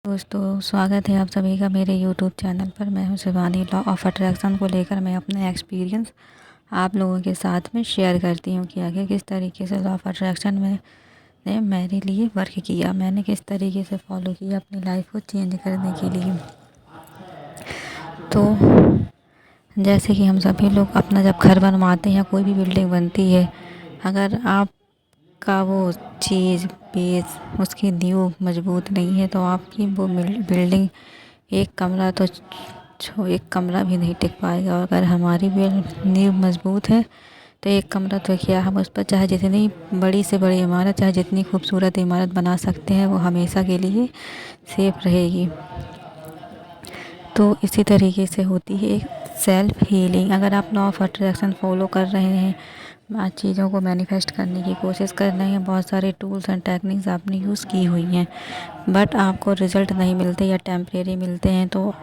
दोस्तों, स्वागत है आप सभी का मेरे यूट्यूब चैनल पर। मैं हूं शिवानी। लॉ ऑफ अट्रैक्शन को लेकर मैं अपने एक्सपीरियंस आप लोगों के साथ में शेयर करती हूं कि आगे किस तरीके से लॉ ऑफ अट्रैक्शन में ने मेरे लिए वर्क किया, मैंने किस तरीके से फॉलो किया अपनी लाइफ को चेंज करने के लिए। तो जैसे कि हम सभी लोग अपना जब घर बनवाते हैं, कोई भी बिल्डिंग बनती है, अगर आपका वो चीज़ बेस उसकी नींव मजबूत नहीं है तो आपकी वो बिल्डिंग एक कमरा भी नहीं टिक पाएगा। और अगर हमारी नींव मजबूत है तो एक कमरा तो क्या, हम उस पर चाहे जितनी बड़ी से बड़ी इमारत, चाहे जितनी खूबसूरत इमारत बना सकते हैं, वो हमेशा के लिए सेफ रहेगी। तो इसी तरीके से होती है एक सेल्फ हीलिंग। अगर आप लॉ ऑफ अट्रैक्शन फॉलो कर रहे हैं, आज चीज़ों को मैनिफेस्ट करने की कोशिश कर रहे हैं, बहुत सारे टूल्स एंड टेक्निक्स आपने यूज़ की हुई हैं, बट आपको रिज़ल्ट नहीं मिलते या टेम्परेरी मिलते हैं, तो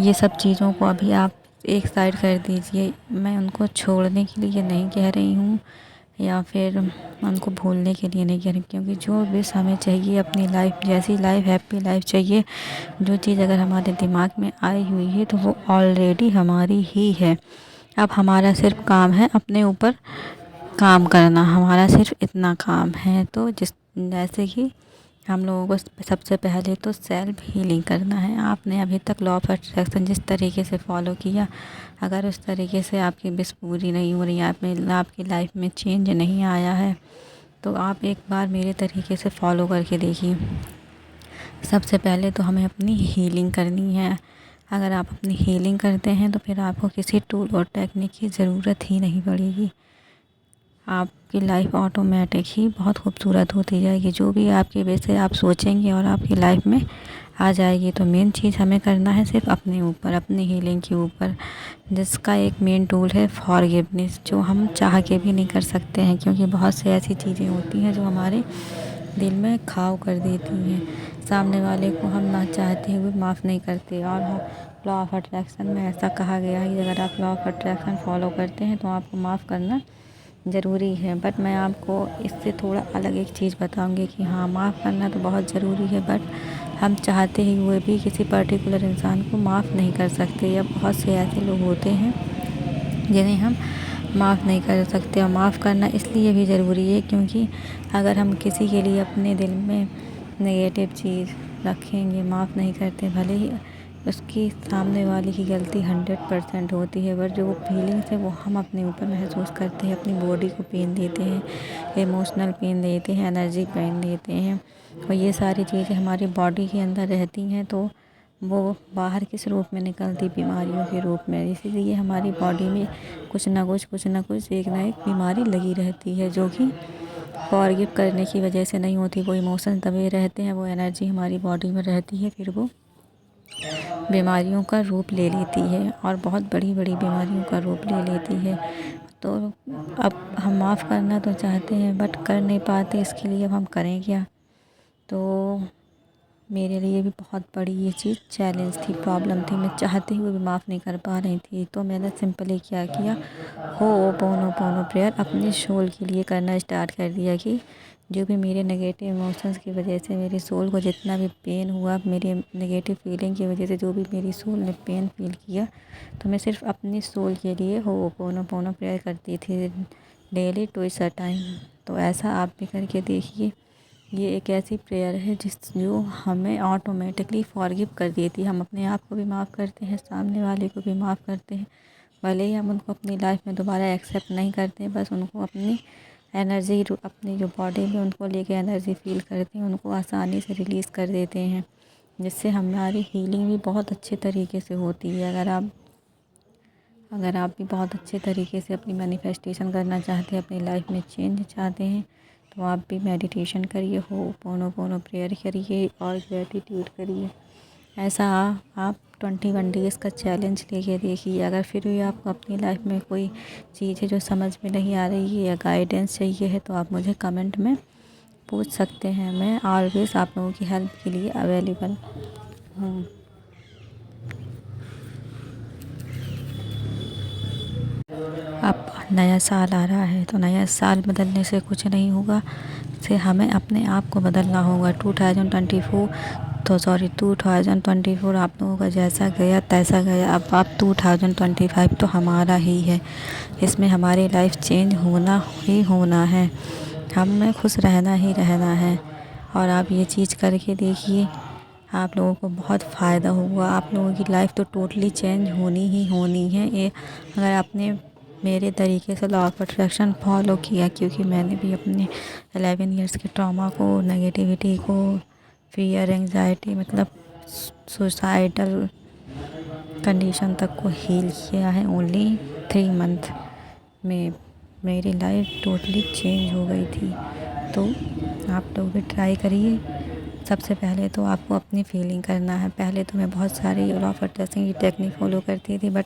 ये सब चीज़ों को अभी आप एक साइड कर दीजिए। मैं उनको छोड़ने के लिए नहीं कह रही हूँ या फिर उनको भूलने के लिए नहीं कह रही, क्योंकि जो विश हमें चाहिए अपनी लाइफ, जैसी लाइफ, हैप्पी लाइफ चाहिए, जो चीज़ अगर हमारे दिमाग में आई हुई है तो वो ऑलरेडी हमारी ही है। अब हमारा सिर्फ काम है अपने ऊपर काम करना, हमारा सिर्फ इतना काम है। तो जैसे कि हम लोगों को सबसे पहले तो सेल्फ हीलिंग करना है। आपने अभी तक लॉ ऑफ अट्रैक्शन जिस तरीके से फॉलो किया, अगर उस तरीके से आपकी विश पूरी नहीं हो रही है, आपकी लाइफ में चेंज नहीं आया है, तो आप एक बार मेरे तरीके से फॉलो करके देखिए। सबसे पहले तो हमें अपनी हीलिंग करनी है। अगर आप अपनी हीलिंग करते हैं तो फिर आपको किसी टूल और टेक्निक की ज़रूरत ही नहीं पड़ेगी। आपकी लाइफ ऑटोमेटिक ही बहुत खूबसूरत होती जाएगी। जो भी आपके वैसे आप सोचेंगे और आपकी लाइफ में आ जाएगी। तो मेन चीज़ हमें करना है सिर्फ अपने ऊपर, अपनी हीलिंग के ऊपर, जिसका एक मेन टूल है फॉरगिवनेस, जो हम चाह के भी नहीं कर सकते हैं, क्योंकि बहुत से ऐसी चीज़ें होती हैं जो हमारे दिल में घाव कर देती हैं। सामने वाले को हम ना चाहते हुए माफ़ नहीं करते। और लॉ ऑफ अट्रैक्शन में ऐसा कहा गया है कि अगर आप लॉ ऑफ अट्रैक्शन फॉलो करते हैं तो आपको माफ़ करना ज़रूरी है। बट मैं आपको इससे थोड़ा अलग एक चीज़ बताऊंगी कि हाँ, माफ़ करना तो बहुत ज़रूरी है, बट हम चाहते ही हुए भी किसी पर्टिकुलर इंसान को माफ़ नहीं कर सकते। या बहुत से ऐसे लोग होते हैं जिन्हें हम माफ़ नहीं कर सकते। और माफ़ करना इसलिए भी ज़रूरी है क्योंकि अगर हम किसी के लिए अपने दिल में नेगेटिव चीज़ रखेंगे, माफ़ नहीं करते, भले ही उसकी सामने वाले की गलती 100% होती है, बट जो वो फीलिंग्स है वो हम अपने ऊपर महसूस करते हैं, अपनी बॉडी को पेन देते हैं, इमोशनल पेन देते हैं, एनर्जी पेन देते हैं। और ये सारी चीज़ें हमारी बॉडी के अंदर रहती हैं तो वो बाहर किस रूप में निकलती, बीमारियों के रूप में। इसीलिए हमारी बॉडी में कुछ ना कुछ एक ना एक बीमारी लगी रहती है, जो कि फॉरगिव करने की वजह से नहीं होती। वो इमोशन दबे रहते हैं, वो एनर्जी हमारी बॉडी में रहती है, फिर वो बीमारियों का रूप ले लेती है और बहुत बड़ी बड़ी बीमारियों का रूप ले लेती है। तो अब हम माफ़ करना तो चाहते हैं बट कर नहीं पाते, इसके लिए अब हम करें क्या। तो मेरे लिए भी बहुत बड़ी ये चीज़ चैलेंज थी, प्रॉब्लम थी। मैं चाहते हुए भी माफ़ नहीं कर पा रही थी। तो मैंने सिंपली क्या किया, होओपोनोपोनो प्रेयर अपने सोल के लिए करना स्टार्ट कर दिया कि जो भी मेरे नेगेटिव इमोशंस की वजह से मेरे सोल को जितना भी पेन हुआ, मेरी नेगेटिव फीलिंग की वजह से जो भी मेरी सोल ने पेन फील किया, तो मैं सिर्फ अपनी सोल के लिए होओपोनोपोनो प्रेयर करती थी डेली ट्वाइस अ टाइम। तो ऐसा आप भी करके देखिए। ये एक ऐसी प्रेयर है जो हमें ऑटोमेटिकली फॉरगिव कर देती है। हम अपने आप को भी माफ़ करते हैं, सामने वाले को भी माफ़ करते हैं। भले ही हम उनको अपनी लाइफ में दोबारा एक्सेप्ट नहीं करते, बस उनको अपनी एनर्जी, अपनी जो बॉडी में उनको लेके एनर्जी फील करते हैं, उनको आसानी से रिलीज़ कर देते हैं, जिससे हमारी हीलिंग भी बहुत अच्छे तरीके से होती है। अगर आप भी बहुत अच्छे तरीके से अपनी मैनिफेस्टेशन करना चाहते हैं, अपनी लाइफ में चेंज चाहते हैं, तो आप भी मेडिटेशन करिए, होओपोनोपोनो प्रेयर करिए और ग्रेटिट्यूड करिए। ऐसा आप 21 डेज़ का चैलेंज लेके देखिए। अगर फिर भी आपको अपनी लाइफ में कोई चीज़ है जो समझ में नहीं आ रही है या गाइडेंस चाहिए है, तो आप मुझे कमेंट में पूछ सकते हैं। मैं ऑलवेज़ आप लोगों की हेल्प के लिए अवेलेबल हूँ। अब नया साल आ रहा है, तो नया साल बदलने से कुछ नहीं होगा, से हमें अपने आप को बदलना होगा। 2024 तो सॉरी 2024 आप लोगों का जैसा गया तैसा गया। अब 2025 तो हमारा ही है, इसमें हमारी लाइफ चेंज होना ही होना है, हमें खुश रहना ही रहना है। और आप ये चीज़ करके देखिए, आप लोगों को बहुत फ़ायदा होगा, आप लोगों की लाइफ तो टोटली चेंज होनी ही होनी है। ये अगर आपने मेरे तरीके से लॉ ऑफ अट्रैक्शन फॉलो किया, क्योंकि मैंने भी अपने 11 इयर्स के ट्रॉमा को, नेगेटिविटी को, फियर, एंजाइटी, मतलब सुसाइडल कंडीशन तक को हील किया है। ओनली 3 मंथ में मेरी लाइफ टोटली चेंज हो गई थी। तो आप लोग भी ट्राई करिए। सबसे पहले तो आपको अपनी फीलिंग करना है। पहले तो मैं बहुत सारी लॉ ऑफ अट्रैक्शन की टेक्निक फॉलो करती थी, बट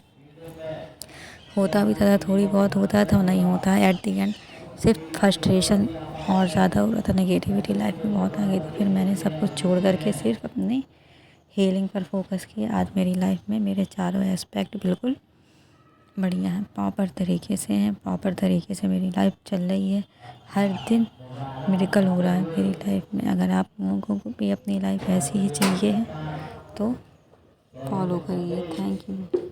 होता भी था, थोड़ी बहुत होता था, नहीं होता है। एट दी एंड सिर्फ फ्रस्ट्रेशन और ज़्यादा हो रहा था, नेगेटिविटी लाइफ में बहुत आ गई थी। फिर मैंने सब कुछ छोड़ करके सिर्फ अपनी हीलिंग पर फोकस किया। आज मेरी लाइफ में मेरे चारों एस्पेक्ट बिल्कुल बढ़िया हैं, प्रॉपर तरीके से हैं, प्रॉपर तरीके से मेरी लाइफ चल रही है। हर दिन मिरेकल हो रहा है मेरी लाइफ में। अगर आप लोगों को भी अपनी लाइफ ऐसी ही चाहिए है तो फॉलो करिए। Thank you.